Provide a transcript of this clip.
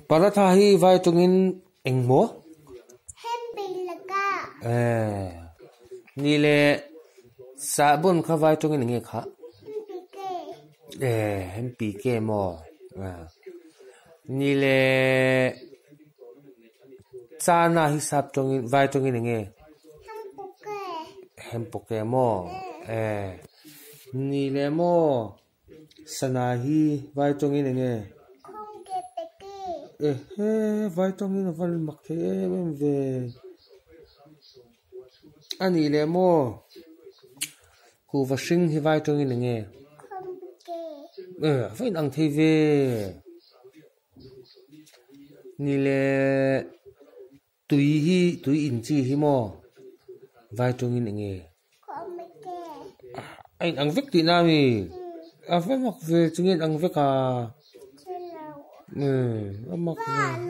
paratha hi vai tungin engmo happy laka ni le sabun kha vai tungin nge kha happy ke hempi ke mo ni le chana hi sap tungin vai tungin nge hampuke hempoke mo ni le mo sana hi vai tungin nge khongke peke he vai tungin val mak the em ve ani le mo ku va sing hi vai tungin nge khongke phải ăn thi về ni le tùy in chi hi mo vai trong in nghe khongke anh ăn vết tí nào mi à phải mặc về trong in ăn vết à chelo mặc về